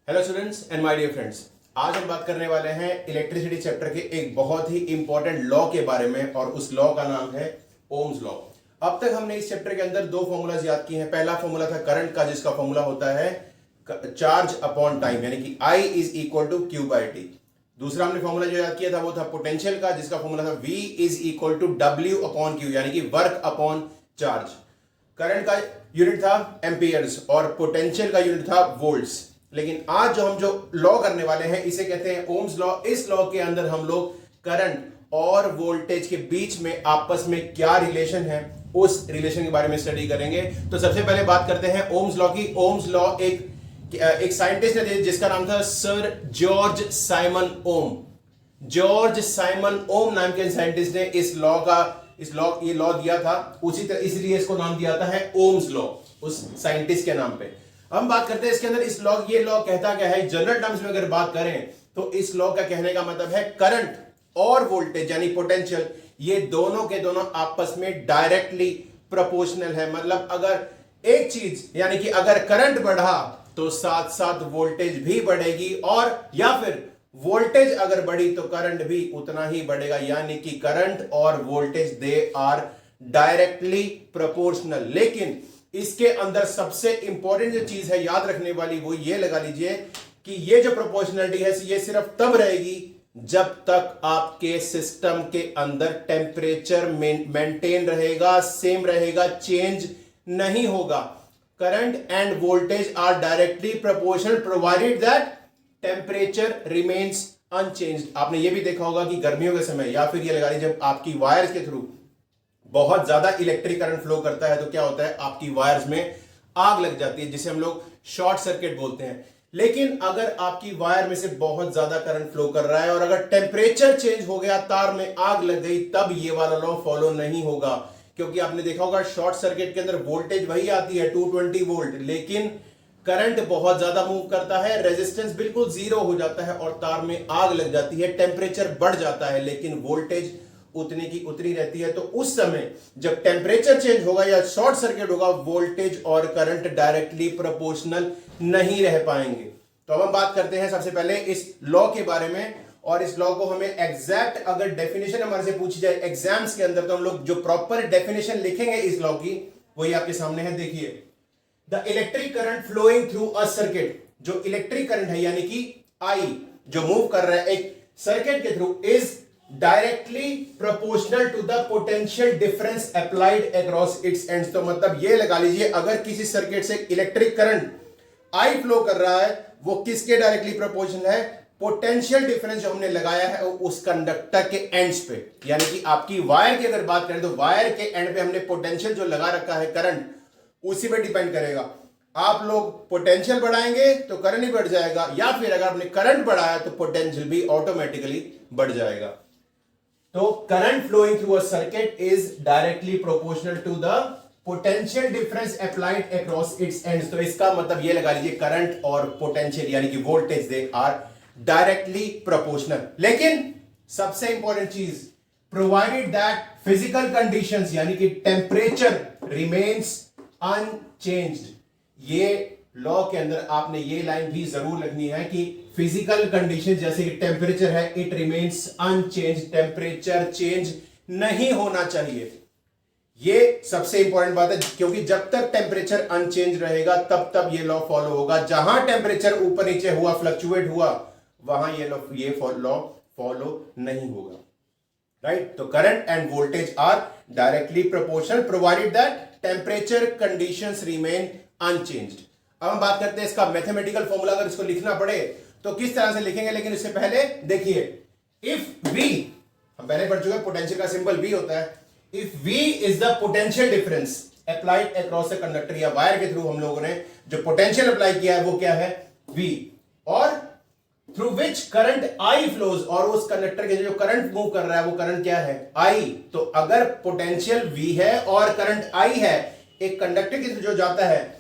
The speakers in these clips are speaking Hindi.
Hello students and my dear friends, आज हम बात करने वाले हैं इलेक्ट्रिसिटी चैप्टर के एक बहुत ही इंपॉर्टेंट लॉ के बारे में और उस लॉ का नाम है ओम्स लॉ। अब तक हमने इस चैप्टर के अंदर दो फॉर्मूलाज याद किए हैं। पहला फॉर्मूला था करंट का, जिसका फॉर्मूला होता है चार्ज अपॉन टाइम, यानी कि I is equal to Q by T. दूसरा हमने फॉर्मूला जो याद किया था वो था पोटेंशियल का, जिसका फॉर्मूला था V is equal to W upon Q, यानी कि वर्क अपॉन चार्ज। करंट का यूनिट था एम्पियर्स और पोटेंशियल का यूनिट था वोल्ट्स। लेकिन आज जो लॉ करने वाले हैं इसे कहते हैं ओम्स लॉ। इस लॉ के अंदर हम लोग करंट और वोल्टेज के बीच में आपस में क्या रिलेशन है उस रिलेशन के बारे में स्टडी करेंगे। तो सबसे पहले बात करते हैं ओम्स लॉ की। ओम्स लॉ एक साइंटिस्ट ने जिसका नाम था सर जॉर्ज साइमन ओम। जॉर्ज साइमन ओम नाम के साइंटिस्ट ने ये लॉ दिया था, इसलिए इसको नाम दिया था है ओम्स लॉ, उस साइंटिस्ट के नाम पे। हम बात करते हैं इसके अंदर ये लॉ कहता क्या है। जनरल टर्म्स में अगर बात करें तो इस लॉ का कहने का मतलब है करंट और वोल्टेज यानी पोटेंशियल, ये दोनों के दोनों आपस में डायरेक्टली प्रोपोर्शनल है। मतलब अगर एक चीज यानी कि अगर करंट बढ़ा तो साथ साथ वोल्टेज भी बढ़ेगी, और या फिर वोल्टेज अगर बढ़ी तो करंट भी उतना ही बढ़ेगा, यानी कि करंट और voltage they are directly proportional. लेकिन इसके अंदर सबसे इंपॉर्टेंट जो चीज है याद रखने वाली वो ये लगा लीजिए कि ये जो प्रोपोर्शनलिटी है ये सिर्फ तब रहेगी जब तक आपके सिस्टम के अंदर टेम्परेचर मेंटेन रहेगा, सेम रहेगा, चेंज नहीं होगा। Current and voltage are directly proportional provided that temperature remains unchanged. आपने ये भी देखा होगा कि गर्मियों के समय या फिर ये लगा लीजिए जब आपकी वायर्स के थ्रू बहुत ज्यादा इलेक्ट्रिक करंट फ्लो करता है तो क्या होता है, आपकी वायर्स में आग लग जाती है, जिसे हम लोग शॉर्ट सर्किट बोलते हैं। लेकिन अगर आपकी वायर में से बहुत ज्यादा करंट फ्लो कर रहा है और अगर टेम्परेचर चेंज हो गया, तार में आग लग गई, तब ये वाला लॉ फॉलो नहीं होगा। क्योंकि आपने देखा होगा शॉर्ट सर्किट के अंदर वोल्टेज वही आती है 220 वोल्ट, लेकिन करंट बहुत ज्यादा मूव करता है, रेजिस्टेंस बिल्कुल जीरो हो जाता है और तार में आग लग जाती है, टेम्परेचर बढ़ जाता है, लेकिन वोल्टेज उतनी की उतनी रहती है। तो उस समय जब टेम्परेचर चेंज होगा या शॉर्ट सर्किट होगा, वोल्टेज और करंट डायरेक्टली प्रोपोर्शनल नहीं रह पाएंगे। तो अब हम बात करते हैं सबसे पहले इस लॉ के बारे में, और इस लॉ को हमें एग्जैक्ट अगर डेफिनेशन हमारे से पूछी जाए एग्जाम्स के अंदर, तो हम लोग जो प्रॉपर डेफिनेशन लिखेंगे इस लॉ की वही आपके सामने है। देखिए, the electric current flowing through a circuit, जो इलेक्ट्रिक करंट है यानी कि आई जो मूव कर रहा है एक सर्किट के through, is directly proportional to the potential difference applied across its ends. तो मतलब ये लगा लीजिए अगर किसी सर्किट से इलेक्ट्रिक करंट आई फ्लो कर रहा है वो किसके डायरेक्टली प्रोपोर्शनल है, पोटेंशियल डिफरेंस जो हमने लगाया है उस कंडक्टर के एंड्स पे। यानी कि आपकी वायर की अगर बात करें तो वायर के एंड पे हमने पोटेंशियल जो लगा रखा है करंट, उसी पे डिपेंड करेगा। आप लोग पोटेंशियल बढ़ाएंगे तो करंट ही बढ़ जाएगा, या फिर अगर आपने करंट बढ़ाया तो पोटेंशियल भी ऑटोमेटिकली बढ़ जाएगा। तो current flowing through a circuit is directly proportional to the potential difference applied across its ends. तो इसका मतलब ये लगा लीजिए करंट और पोटेंशियल यानी कि voltage they are directly proportional. लेकिन सबसे इंपॉर्टेंट चीज, प्रोवाइडेड दैट फिजिकल कंडीशंस यानी कि टेम्परेचर रिमेन्स अनचेंज्ड। ये लॉ के अंदर आपने ये लाइन भी जरूर लिखनी है कि फिजिकल कंडीशन जैसे कि टेम्परेचर है, it remains unchanged, temperature change नहीं होना चाहिए। ये सबसे इंपॉर्टेंट बात है, क्योंकि जब तक टेम्परेचर अनचेंज रहेगा तब तब ये लॉ फॉलो होगा। जहां टेम्परेचर ऊपर नीचे हुआ, फ्लक्चुएट हुआ, वहां ये लॉ फॉलो नहीं होगा। राइट? तो current and voltage are directly proportional provided that temperature conditions remain unchanged. अब हम बात करते हैं इसका मैथमेटिकल फॉर्मूला। अगर इसको लिखना पड़े तो किस तरह से लिखेंगे, लेकिन इससे पहले देखिए, इफ V, हम पहले पढ़ चुके हैं पोटेंशियल का सिंबल V होता है। If V is the potential difference applied across the conductor, या वायर के थ्रू हम लोगों ने जो पोटेंशियल अप्लाई किया है वो क्या है, V, और through which current I flows, और उस कंडक्टर के जो करंट मूव कर रहा है वो करंट क्या है, I। तो अगर पोटेंशियल V है और करंट I है एक कंडक्टर के थ्रू जो जाता है,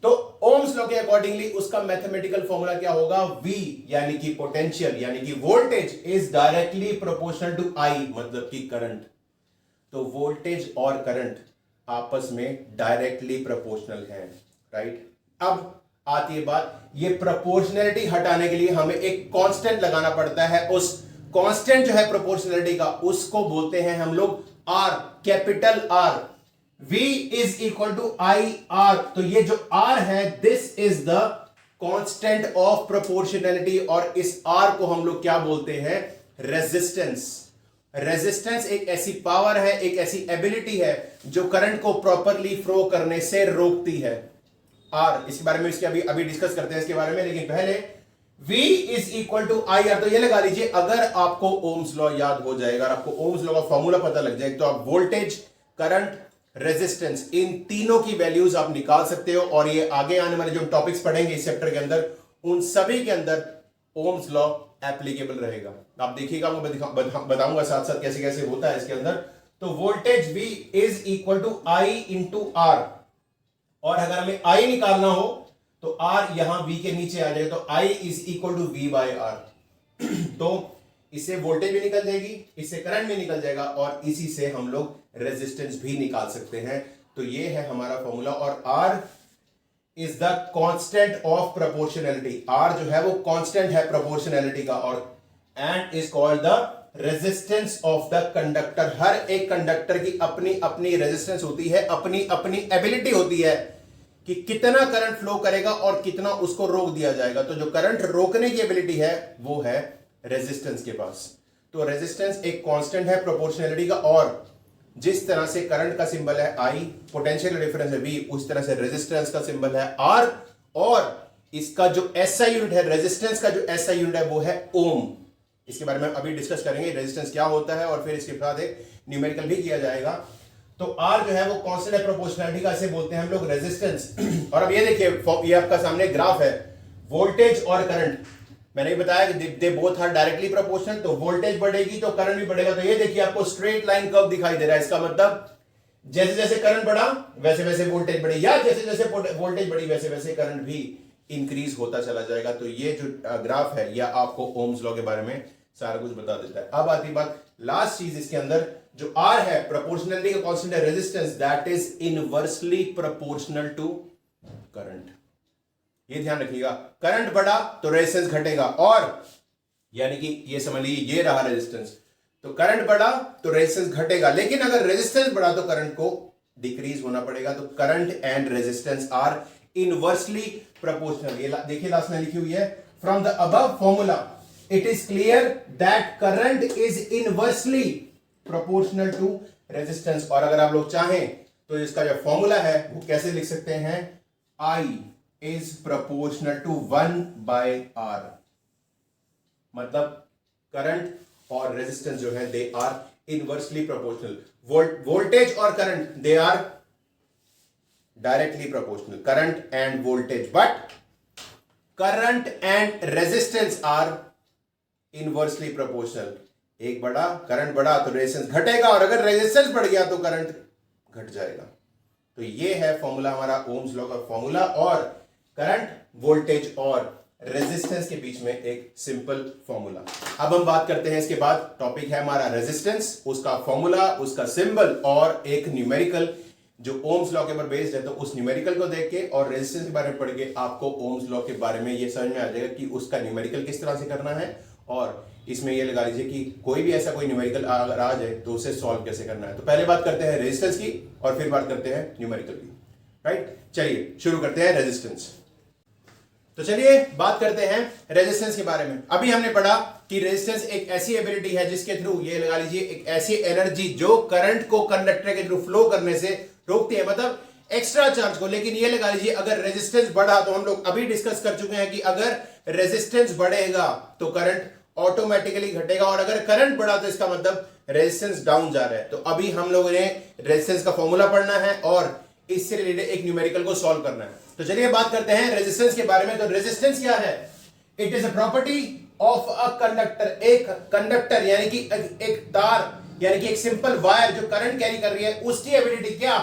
तो ओम्स लॉ के अकॉर्डिंगली उसका मैथमेटिकल फॉर्मूला क्या होगा, V यानी कि पोटेंशियल यानी कि voltage is directly proportional to I, मतलब कि करंट। तो वोल्टेज और करंट आपस में डायरेक्टली प्रोपोर्शनल है। राइट? अब आती है बात, ये प्रोपोर्शनैलिटी हटाने के लिए हमें एक कांस्टेंट लगाना पड़ता है। उस कांस्टेंट जो है प्रोपोर्शनैलिटी का, उसको बोलते हैं हम लोग R, capital R. V is equal to I R. तो ये जो R है, this is the constant of proportionality, और इस R को हम लोग क्या बोलते हैं? रेजिस्टेंस। रेजिस्टेंस एक ऐसी पावर है, एक ऐसी एबिलिटी है जो करंट को प्रॉपरली फ्लो करने से रोकती है। R, इसके बारे में इसके अभी डिस्कस करते हैं इसके बारे में, लेकिन पहले V is equal to I R. तो ये लगा लीजिए, अगर आपको ओम्स लॉ याद हो जाएगा, आपको ओम्स लॉ का फॉर्मूला पता लग जाएगा, तो आप वोल्टेज, करंट, रेजिस्टेंस, इन तीनों की वैल्यूज आप निकाल सकते हो। और ये आगे आने वाले जो टॉपिक्स पढ़ेंगे इस चैप्टर के अंदर, उन सभी के अंदर ओम्स लॉ एप्लीकेबल रहेगा। आप देखिएगा, मैं बताऊंगा साथ साथ कैसे कैसे होता है इसके अंदर। तो voltage V is equal to I into R, और अगर हमें I निकालना हो तो R यहां V के नीचे आ जाएगा, तो I is equal to V by R। तो इससे वोल्टेज भी निकल जाएगी, इससे करंट भी निकल जाएगा, और इसी से हम लोग रेजिस्टेंस भी निकाल सकते हैं। तो ये है हमारा फॉर्मूला, और R is the constant of proportionality. R जो है वो कांस्टेंट है प्रोपोर्शनैलिटी का, और and is called the resistance of the conductor. हर एक कंडक्टर की अपनी अपनी रेजिस्टेंस होती है, अपनी अपनी एबिलिटी होती है कि कितना करंट फ्लो करेगा और कितना उसको रोक दिया जाएगा। तो जो करंट रोकने की एबिलिटी है वो है रेजिस्टेंस के पास। तो रेजिस्टेंस एक कांस्टेंट है प्रोपोर्शनैलिटी का, और जिस तरह से करंट का सिंबल है I, पोटेंशियल डिफरेंस है V, उस तरह से रेजिस्टेंस का सिंबल है R, और इसका जो SI यूनिट है, रेजिस्टेंस का जो SI यूनिट है वो है ओम। इसके बारे में अभी डिस्कस करेंगे, रेजिस्टेंस क्या होता है, और फिर इसके बाद एक न्यूमेरिकल भी किया जाएगा। तो R जो है वो कांस्टेंट है प्रोपोर्शनैलिटी का, इसे बोलते हैं हम लोग रेजिस्टेंस। और अब ये देखिए, ये आपका सामने ग्राफ है, वोल्टेज और करंट। मैंने बताया कि they both are directly proportional, तो वोल्टेज बढ़ेगी तो करंट भी बढ़ेगा। तो ये देखिए, आपको स्ट्रेट लाइन कर्व दिखाई दे रहा है। इसका मतलब जैसे जैसे करंट बढ़ा वैसे वैसे वोल्टेज बढ़ी, या जैसे जैसे वोल्टेज बढ़ी वैसे वैसे करंट भी इंक्रीज होता चला जाएगा। तो ये जो ग्राफ है, यह आपको ओम्स लॉ के बारे में सारा कुछ बता देता है। अब आती बात लास्ट चीज इसके अंदर, जो R है प्रोपोर्शनैलिटी का कांस्टेंट है, resistance, that is inversely proportional to current. ये ध्यान रखिएगा, करंट बढ़ा तो रेजिस्टेंस घटेगा, और यानी कि ये समझ लीजिए ये रहा रेजिस्टेंस, तो करंट बढ़ा तो रेजिस्टेंस घटेगा। लेकिन अगर रेजिस्टेंस बढ़ा तो करंट को डिक्रीज होना पड़ेगा। तो current and resistance are inversely proportional. ये देखिए लास्ट में लिखी हुई है, from the above formula it is clear that current is inversely proportional to resistance. और अगर आप लोग चाहें तो इसका जो फॉर्मूला है वो कैसे लिख सकते हैं, I is proportional to 1/R। मतलब करंट और रेजिस्टेंस जो है they are inversely proportional. Voltage और current they are directly proportional, current and voltage, but current and resistance are inversely proportional. एक बढ़ा, करंट बढ़ा तो रेजिस्टेंस घटेगा, और अगर रेजिस्टेंस बढ़ गया तो करंट घट जाएगा। तो ये है फॉर्मूला हमारा ओम्स लॉ का फॉर्मूला, और करंट, वोल्टेज और रेजिस्टेंस के बीच में एक सिंपल फॉर्मूला। अब हम बात करते हैं, इसके बाद टॉपिक है हमारा रेजिस्टेंस, उसका फॉर्मूला, उसका सिंबल, और एक न्यूमेरिकल जो ओम्स लॉ के ऊपर बेस्ड है। तो उस न्यूमेरिकल को देख के और रेजिस्टेंस के बारे में पढ़ के आपको ओम्स लॉ के बारे में ये समझ में आ जाएगा कि उसका न्यूमेरिकल किस तरह से करना है, और इसमें ये लगा लीजिए कि कोई भी ऐसा कोई न्यूमेरिकल अगर आ जाए तो उसे सॉल्व कैसे करना है। तो पहले बात करते हैं रेजिस्टेंस की, और फिर बात करते हैं न्यूमेरिकल की। राइट, चलिए शुरू करते हैं रेजिस्टेंस। तो चलिए बात करते हैं रेजिस्टेंस के बारे में। अभी हमने पढ़ा कि रेजिस्टेंस एक ऐसी एबिलिटी है जिसके थ्रू, ये लगा लीजिए, एक ऐसी एनर्जी जो करंट को कंडक्टर के थ्रू फ्लो करने से रोकती है, मतलब एक्स्ट्रा चार्ज को। लेकिन ये लगा लीजिए, अगर रेजिस्टेंस बढ़ा, तो हम लोग अभी डिस्कस कर चुके हैं कि अगर रेजिस्टेंस बढ़ेगा तो करंट ऑटोमेटिकली घटेगा, और अगर करंट बढ़ा तो इसका मतलब रेजिस्टेंस डाउन जा रहा है। तो अभी हम लोगों ने रेजिस्टेंस का फॉर्मूला पढ़ना है और इससे रिलेटेड एक न्यूमेरिकल को सॉल्व करना है। तो चलिए बात करते हैं रेजिस्टेंस के बारे में। तो रेजिस्टेंस क्या है? It is a property of a conductor. एक कंडक्टर यानी कि एक तार, यानी कि एक सिंपल वायर जो करंट कैरी कर रही है, उसकी एबिलिटी क्या,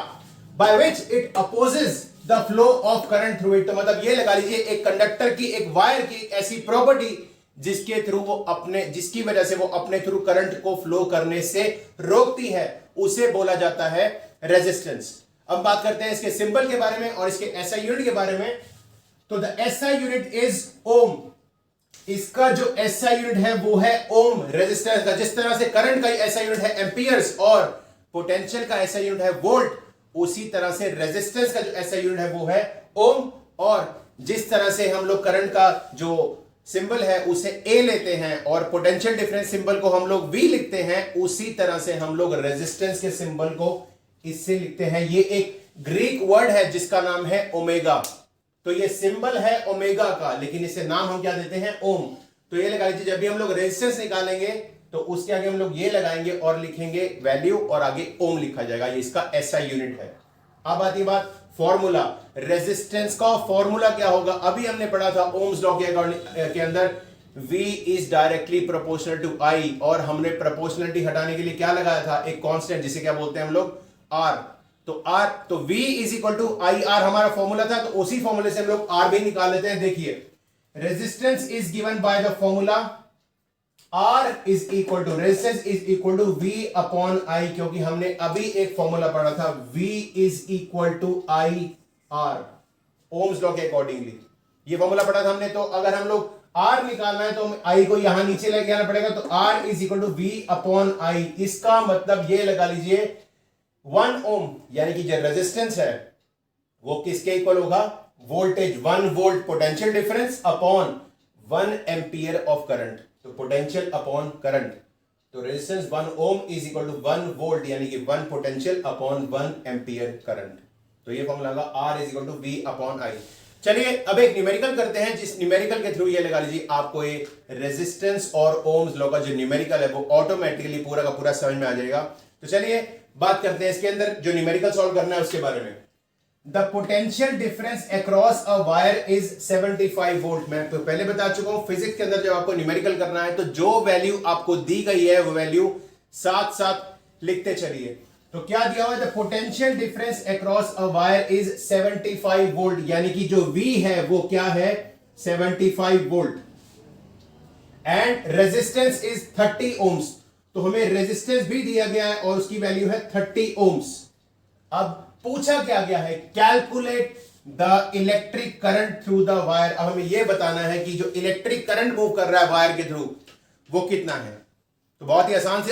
by which it opposes the flow of current through it. तो मतलब ये लगा लीजिए, एक कंडक्टर की, एक वायर की ऐसी प्रॉपर्टी जिसके थ्रू वो जिसकी वजह से वो अपने थ्रू करंट को फ्लो करने से रोकती है, उसे बोला जाता है रेजिस्टेंस। अब बात करते हैं इसके सिंबल के बारे में और इसके एसआई यूनिट के बारे में। तो द एसआई यूनिट इज ओम। इसका जो एसआई यूनिट है वो है ओम रेजिस्टेंस का। जिस तरह से करंट का एसआई यूनिट है एम्पियर्स और पोटेंशियल का एसआई यूनिट है वोल्ट, उसी तरह से रेजिस्टेंस का जो एसआई यूनिट है वो है ओम। और जिस तरह से हम लोग करंट का जो सिंबल है उसे ए लेते हैं और पोटेंशियल डिफरेंस सिंबल को हम लोग वी लिखते हैं, उसी तरह से हम लोग रेजिस्टेंस के सिंबल को इससे लिखते हैं। ये एक ग्रीक वर्ड है जिसका नाम है ओमेगा। तो ये सिंबल है ओमेगा का, लेकिन इसे नाम हम क्या देते हैं, ओम। तो ये लगा लीजिए, जब भी हम लोग रेजिस्टेंस निकालेंगे तो उसके आगे हम लोग ये लगाएंगे और लिखेंगे वैल्यू और आगे ओम लिखा जाएगा। ये इसका एसआई यूनिट है। अब आती बात फॉर्मूला। रेजिस्टेंस का फॉर्मूला क्या होगा, अभी हमने पढ़ा था ओम्स लॉ के अंदर V is directly proportional to I, और हमने प्रोपोर्शनलिटी हटाने के लिए क्या लगाया था, एक कांस्टेंट जिसे क्या बोलते हैं हम लोग, R। तो V is equal to I R हमारा फॉर्मूला था, तो उसी फॉर्मूले से हम लोग R भी निकाल लेते हैं। देखिए, resistance is given by the formula R is equal to, resistance is equal to V upon I, क्योंकि हमने अभी एक फॉर्मूला पढ़ा था V is equal to I R, Ohm's law के अकॉर्डिंगली ये फॉर्मूला पढ़ा था हमने। तो अगर हम लोग R निकालना है तो I को यहां नीचे लेके आना पड़ेगा, तो R is equal to V upon I। इसका मतलब ये लगा लीजिए 1 ओम, यानी कि जो रेजिस्टेंस है वो किसके इक्वल होगा, voltage 1 volt potential difference upon 1 ampere of current. तो पोटेंशियल अपॉन करंट, तो resistance 1 ohm is equal to 1 volt, यानी कि 1 पोटेंशियल अपॉन 1 एम्पियर करंट। तो ये फॉर्मूला होगा R is equal to V upon I। चलिए अब एक न्यूमेरिकल करते हैं, जिस न्यूमेरिकल के थ्रू ये लगा लीजिए आपको ये रेजिस्टेंस और ओम्स लॉ का जो न्यूमेरिकल है वो ऑटोमेटिकली पूरा का पूरा समझ में आ जाएगा। तो चलिए बात करते हैं इसके अंदर जो न्यूमेरिकल सॉल्व करना है उसके बारे में। The potential difference across a wire is 75 volt. मैं तो पहले बता चुका हूं, फिजिक्स के अंदर जब आपको न्यूमेरिकल करना है तो जो वैल्यू आपको दी गई है वो वैल्यू साथ साथ लिखते चलिए। तो क्या दिया हुआ है, the potential difference across a wire is 75 volt, यानी कि जो V है वो क्या है, 75 volt, and resistance is 30 ohms. तो हमें रेजिस्टेंस भी दिया गया है और उसकी वैल्यू है 30 ओम्स। अब पूछा क्या गया है, calculate the electric current through the wire. अब हमें यह बताना है कि जो इलेक्ट्रिक करंट मूव कर रहा है वायर के थ्रू वो कितना है। तो बहुत ही आसान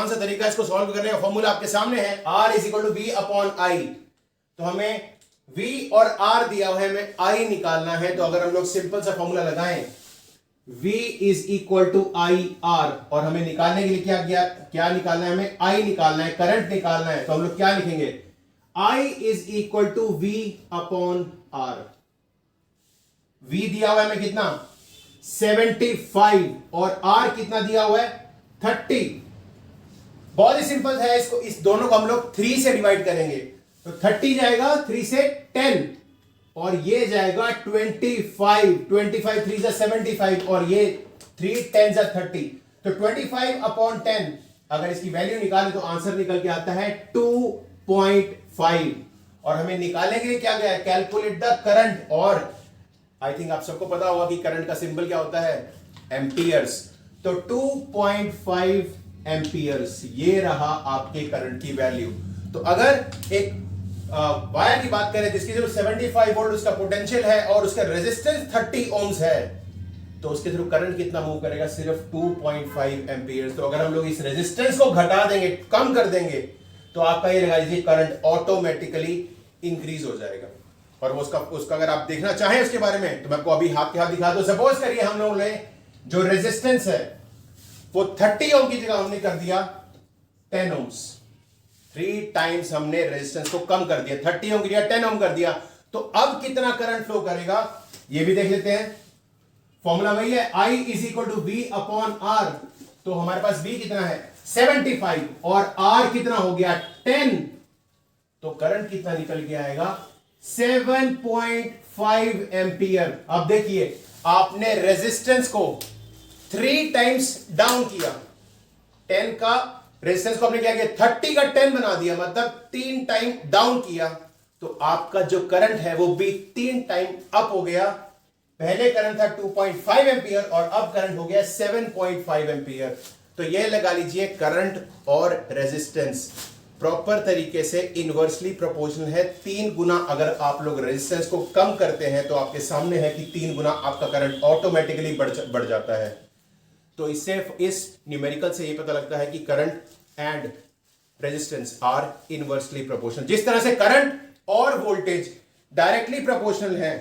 से तरीका इसको सॉल्व करने का, फॉर्मूला आपके सामने है, R is equal to V upon I। तो हमें V और R दिया हुआ है, हमें I निकालना है। तो अगर हम लोग सिंपल सा फॉर्मूला लगाएं, V is equal to I R, और हमें निकालने के लिए क्या निकालना है, हमें I निकालना है, करंट निकालना है। तो हम लोग क्या लिखेंगे, I is equal to V upon R। V दिया हुआ है हमें कितना, 75, और R कितना दिया हुआ है, 30। बहुत ही सिंपल है, इसको इस दोनों को हम लोग 3 से डिवाइड करेंगे। तो 30 जाएगा 3 से 10, और ये जाएगा 25 3 से 75, और ये 3 10 से 30। तो 25 अपॉन 10 अगर इसकी वैल्यू निकालें तो आंसर निकल के आता है 2.5। और हमें निकालने के लिए क्या गया है, कैलकुलेट द करंट। और आई थिंक आप सबको पता होगा कि करंट का सिंबल क्या होता है, एम्पियर्स। तो 2.5 एम्पियर्स ये रहा आपके करंट की वैल्यू। तो अगर एक वायर की बात करें जिसकी जो 75 वोल्ट उसका पोटेंशियल है और उसका रेजिस्टेंस 30 ओम्स है, तो उसके थ्रू करंट कितना मूव करेगा, सिर्फ 2.5 एम्पियर्स। तो अगर हम लोग इस रेजिस्टेंस को घटा देंगे, कम कर देंगे, तो आपका ये लगा लीजिए करंट ऑटोमेटिकली इंक्रीज हो जाएगा। और उसका अगर आप देखना चाहें उसके बारे में तो मैं आपको अभी हाथ के हाथ दिखा दूं। सपोज करिए हम लोगों ने जो रेजिस्टेंस है वो 30 ओम की जगह हमने कर दिया 10 ओम्स। 3 टाइम्स हमने रेजिस्टेंस को कम कर दिया, 30 ओम की जगह 10 ओम कर दिया। तो अब कितना करंट फ्लो करेगा ये भी देख लेते हैं। फॉर्मूला वही है, I is equal to V upon R। तो हमारे पास V कितना है, 75, और R कितना हो गया, 10। तो करंट कितना निकल के आएगा, 7.5 एम्पियर। अब देखिए, आपने रेजिस्टेंस को 3 टाइम्स डाउन किया, 10 का रेजिस्टेंस को आपने क्या किया, 30 का 10 बना दिया, मतलब 3 टाइम डाउन किया। तो आपका जो करंट है वो भी 3 टाइम अप हो गया। पहले करंट था 2.5 एम्पियर और अब करंट हो गया 7.5 एम्पियर। तो यह लगा लीजिए करंट और रेजिस्टेंस प्रॉपर तरीके से इनवर्सली प्रोपोर्शनल है। 3 गुना अगर आप लोग रेजिस्टेंस को कम करते हैं तो आपके सामने है कि 3 गुना आपका करंट ऑटोमेटिकली बढ़ जाता है। तो इससे इस न्यूमेरिकल से ये पता लगता है कि current and resistance are inversely proportional. जिस तरह से करंट और वोल्टेज डायरेक्टली प्रोपोर्शनल है,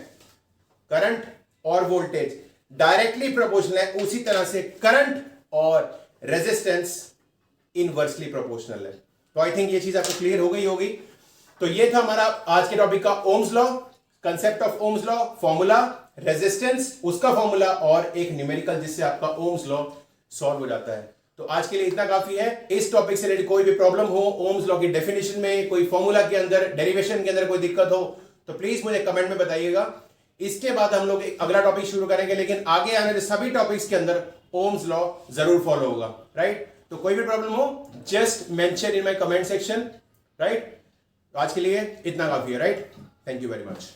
करंट और वोल्टेज डायरेक्टली प्रोपोर्शनल है, उसी तरह से करंट और रेजिस्टेंस इनवर्सली प्रोपोर्शनल है। तो आई थिंक ये चीज आपको क्लियर हो गई होगी। तो ये था हमारा आज के टॉपिक का Ohm's law, concept of Ohm's law, formula, resistance उसका फॉर्मूला और एक न्यूमेरिकल जिससे आपका ओम्स लॉ सॉल्व हो जाता है। तो आज के लिए इतना काफी है। इस टॉपिक से रिलेटेड कोई भी प्रॉब्लम हो, ओम्स लॉ की डेफिनेशन में, कोई फॉर्मूला के अंदर, डेरिवेशन के अंदर कोई दिक्कत हो तो प्लीज मुझे कमेंट में बताइएगा। इसके बाद हम लोग एक अगला टॉपिक शुरू करेंगे, लेकिन आगे आने वाले सभी टॉपिक्स के अंदर ओम्स लॉ जरूर फॉलो होगा, राइट। तो कोई भी प्रॉब्लम हो just mention in my comment section, right. तो आज के लिए इतना काफी है, right. Thank you very much.